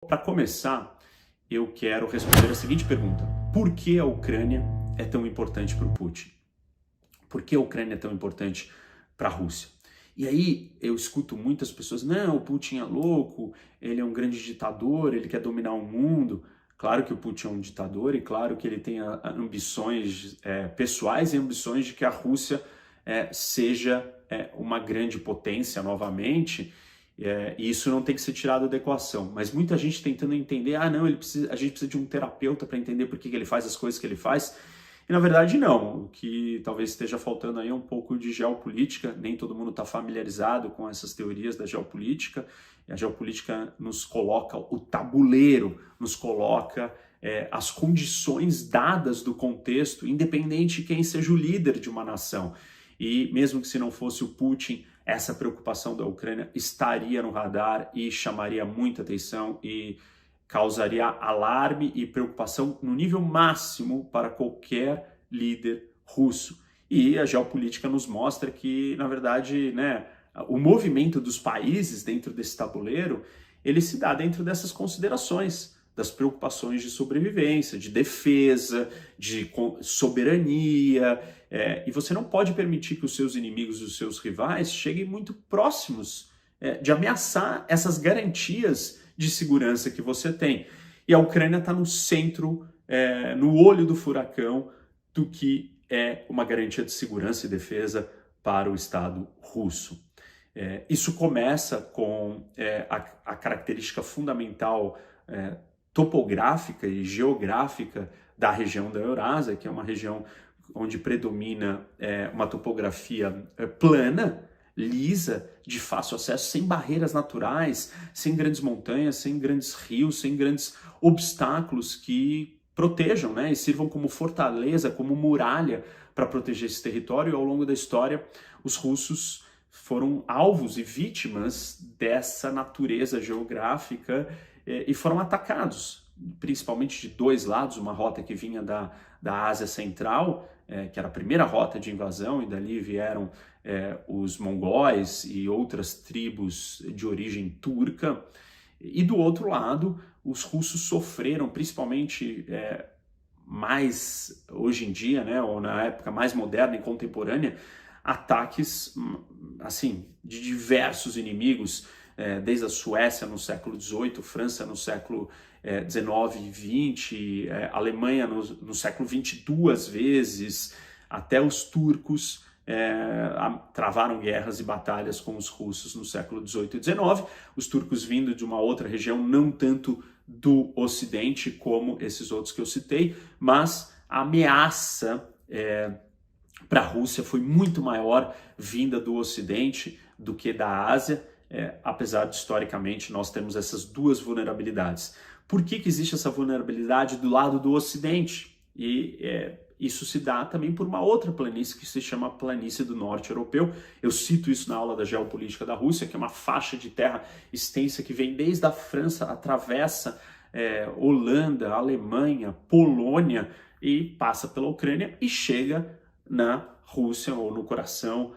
Para começar, eu quero responder a seguinte pergunta: por que a Ucrânia é tão importante para o Putin? Por que a Ucrânia é tão importante para a Rússia? E aí eu escuto muitas pessoas: não, o Putin é louco, ele é um grande ditador, ele quer dominar o mundo. Claro que o Putin é um ditador e claro que ele tem ambições pessoais e ambições de que a Rússia seja uma grande potência novamente. E isso não tem que ser tirado da equação. Mas muita gente tentando entender: não, a gente precisa de um terapeuta para entender por que ele faz as coisas que ele faz. E na verdade não. O que talvez esteja faltando aí é um pouco de geopolítica. Nem todo mundo está familiarizado com essas teorias da geopolítica. E a geopolítica nos coloca o tabuleiro, nos coloca as condições dadas do contexto, independente de quem seja o líder de uma nação. E mesmo que se não fosse o Putin, essa preocupação da Ucrânia estaria no radar e chamaria muita atenção e causaria alarme e preocupação no nível máximo para qualquer líder russo. E a geopolítica nos mostra que, na verdade, o movimento dos países dentro desse tabuleiro, ele se dá dentro dessas considerações, das preocupações de sobrevivência, de defesa, de soberania, e você não pode permitir que os seus inimigos e os seus rivais cheguem muito próximos de ameaçar essas garantias de segurança que você tem. E a Ucrânia está no centro, no olho do furacão do que é uma garantia de segurança e defesa para o Estado russo. Isso começa com a característica fundamental topográfica e geográfica da região da Eurásia, que é uma região onde predomina uma topografia plana, lisa, de fácil acesso, sem barreiras naturais, sem grandes montanhas, sem grandes rios, sem grandes obstáculos que protejam, e sirvam como fortaleza, como muralha para proteger esse território. E ao longo da história, os russos foram alvos e vítimas dessa natureza geográfica e foram atacados, principalmente de dois lados, uma rota que vinha da Ásia Central, que era a primeira rota de invasão, e dali vieram os mongóis e outras tribos de origem turca, e do outro lado, os russos sofreram, principalmente mais hoje em dia, ou na época mais moderna e contemporânea, ataques assim, de diversos inimigos, desde a Suécia no século XVIII, França no século XIX e XX, Alemanha no século XX 2 vezes, até os turcos travaram guerras e batalhas com os russos no século XVIII e XIX, os turcos vindo de uma outra região, não tanto do Ocidente como esses outros que eu citei, mas a ameaça para a Rússia foi muito maior vinda do Ocidente do que da Ásia, apesar de historicamente nós temos essas duas vulnerabilidades. Por que existe essa vulnerabilidade do lado do Ocidente? E isso se dá também por uma outra planície que se chama Planície do Norte Europeu. Eu cito isso na aula da Geopolítica da Rússia, que é uma faixa de terra extensa que vem desde a França, atravessa Holanda, Alemanha, Polônia e passa pela Ucrânia e chega na Rússia, ou no coração,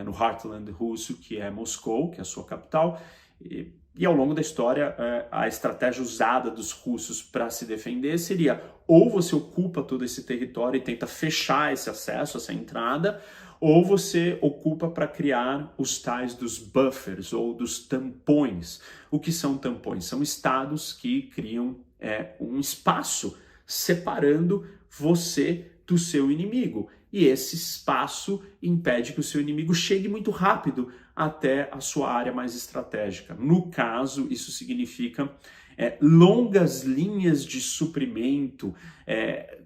no Heartland russo, que é Moscou, que é a sua capital. E ao longo da história, a estratégia usada dos russos para se defender seria: ou você ocupa todo esse território e tenta fechar esse acesso, essa entrada, ou você ocupa para criar os tais dos buffers, ou dos tampões. O que são tampões? São estados que criam um espaço separando você do seu inimigo. E esse espaço impede que o seu inimigo chegue muito rápido até a sua área mais estratégica. No caso, isso significa longas linhas de suprimento,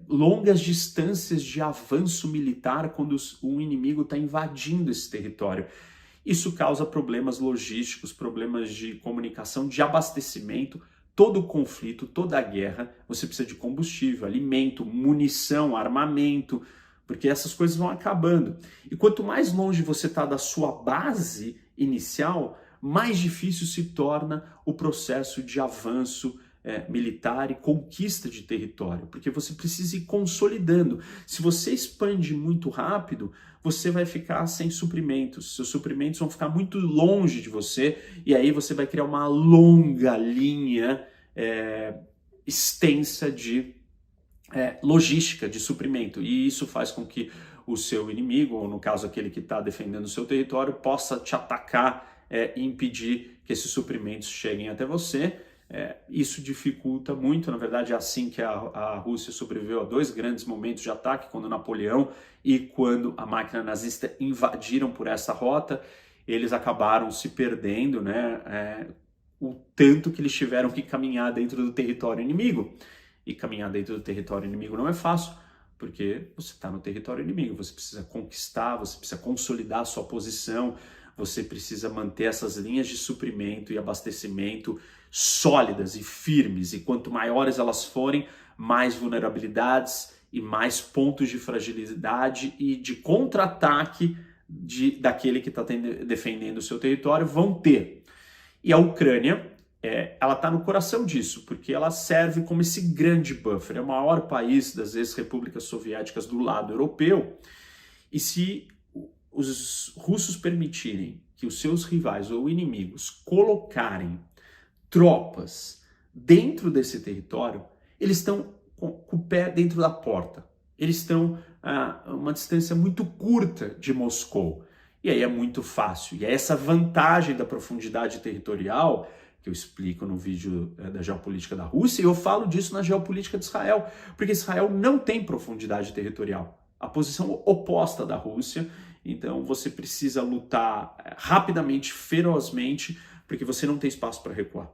longas distâncias de avanço militar quando o inimigo está invadindo esse território. Isso causa problemas logísticos, problemas de comunicação, de abastecimento. Todo conflito, toda guerra, você precisa de combustível, alimento, munição, armamento, porque essas coisas vão acabando. E quanto mais longe você está da sua base inicial, mais difícil se torna o processo de avanço militar e conquista de território, porque você precisa ir consolidando. Se você expande muito rápido, você vai ficar sem suprimentos, seus suprimentos vão ficar muito longe de você, e aí você vai criar uma longa linha extensa de logística de suprimento, e isso faz com que o seu inimigo, ou no caso aquele que está defendendo o seu território, possa te atacar e impedir que esses suprimentos cheguem até você. Isso dificulta muito, na verdade é assim que a Rússia sobreviveu a 2 grandes momentos de ataque, quando Napoleão e quando a máquina nazista invadiram por essa rota. Eles acabaram se perdendo, né, o tanto que eles tiveram que caminhar dentro do território inimigo. E caminhar dentro do território inimigo não é fácil, porque você está no território inimigo, você precisa conquistar, você precisa consolidar a sua posição, você precisa manter essas linhas de suprimento e abastecimento sólidas e firmes, e quanto maiores elas forem, mais vulnerabilidades e mais pontos de fragilidade e de contra-ataque daquele que está defendendo o seu território vão ter. E a Ucrânia, ela está no coração disso, porque ela serve como esse grande buffer, é o maior país das ex-repúblicas soviéticas do lado europeu, e se os russos permitirem que os seus rivais ou inimigos colocarem tropas dentro desse território, eles estão com o pé dentro da porta, eles estão a uma distância muito curta de Moscou, e aí é muito fácil, e é essa vantagem da profundidade territorial que eu explico no vídeo da geopolítica da Rússia, e eu falo disso na geopolítica de Israel, porque Israel não tem profundidade territorial, a posição oposta da Rússia. Então você precisa lutar rapidamente, ferozmente, porque você não tem espaço para recuar.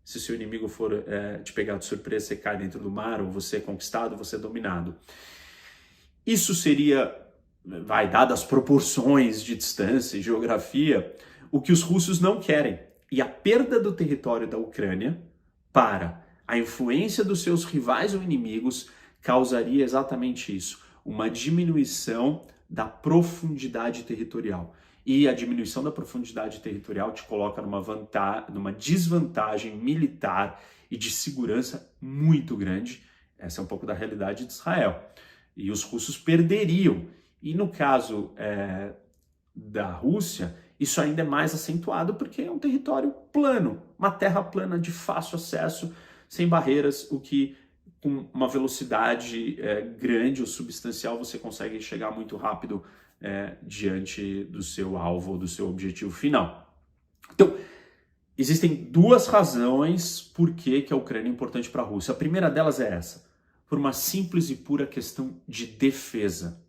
Se o seu inimigo for te pegar de surpresa, você cai dentro do mar, ou você é conquistado, você é dominado. Isso seria, dadas as proporções de distância e geografia, o que os russos não querem. E a perda do território da Ucrânia para a influência dos seus rivais ou inimigos causaria exatamente isso, uma diminuição da profundidade territorial. E a diminuição da profundidade territorial te coloca numa desvantagem militar e de segurança muito grande. Essa é um pouco da realidade de Israel. E os russos perderiam. E no caso da Rússia, isso ainda é mais acentuado porque é um território plano, uma terra plana de fácil acesso, sem barreiras, o que com uma velocidade grande ou substancial você consegue chegar muito rápido diante do seu alvo ou do seu objetivo final. Então, existem 2 razões por que a Ucrânia é importante para a Rússia. A primeira delas é essa, por uma simples e pura questão de defesa.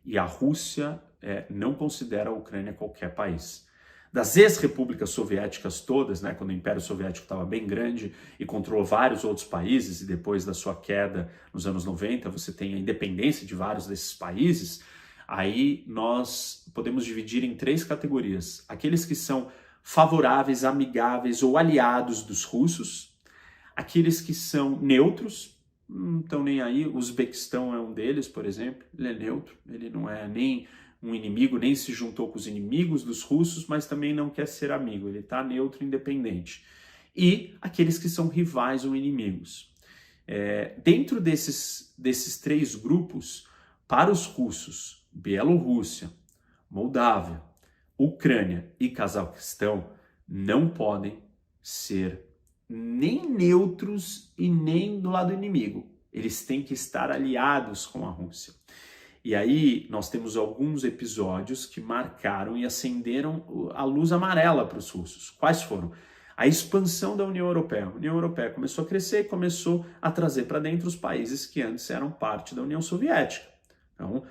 E a Rússia não considera a Ucrânia qualquer país. Das ex-repúblicas soviéticas todas, né, quando o Império Soviético estava bem grande e controlou vários outros países, e depois da sua queda nos anos 90, você tem a independência de vários desses países, aí nós podemos dividir em 3 categorias. Aqueles que são favoráveis, amigáveis ou aliados dos russos, aqueles que são neutros, não estão nem aí. O Uzbequistão é um deles, por exemplo, ele é neutro, ele não é nem um inimigo, nem se juntou com os inimigos dos russos, mas também não quer ser amigo, ele está neutro, independente. E aqueles que são rivais ou inimigos. Dentro desses 3 grupos, para os russos, Bielorrússia, Moldávia, Ucrânia e Cazaquistão não podem ser nem neutros e nem do lado inimigo. Eles têm que estar aliados com a Rússia. E aí nós temos alguns episódios que marcaram e acenderam a luz amarela para os russos. Quais foram? A expansão da União Europeia. A União Europeia começou a crescer e começou a trazer para dentro os países que antes eram parte da União Soviética. Então,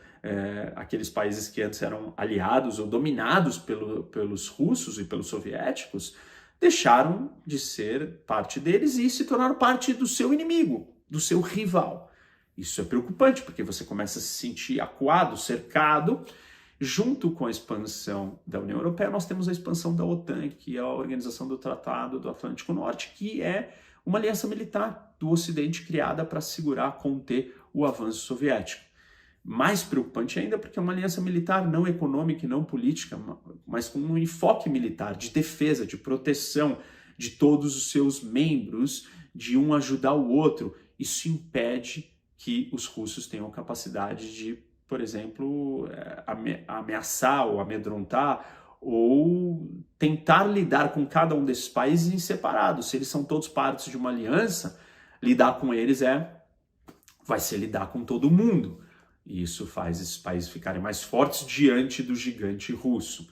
aqueles países que antes eram aliados ou dominados pelos russos e pelos soviéticos, deixaram de ser parte deles e se tornaram parte do seu inimigo, do seu rival. Isso é preocupante, porque você começa a se sentir acuado, cercado. Junto com a expansão da União Europeia, nós temos a expansão da OTAN, que é a Organização do Tratado do Atlântico Norte, que é uma aliança militar do Ocidente criada para segurar, conter o avanço soviético. Mais preocupante ainda porque é uma aliança militar não econômica e não política, mas com um enfoque militar, de defesa, de proteção de todos os seus membros, de um ajudar o outro. Isso impede que os russos tenham capacidade de, por exemplo, ameaçar ou amedrontar ou tentar lidar com cada um desses países em separado. Se eles são todos partes de uma aliança, lidar com eles vai ser lidar com todo mundo. E isso faz esses países ficarem mais fortes diante do gigante russo.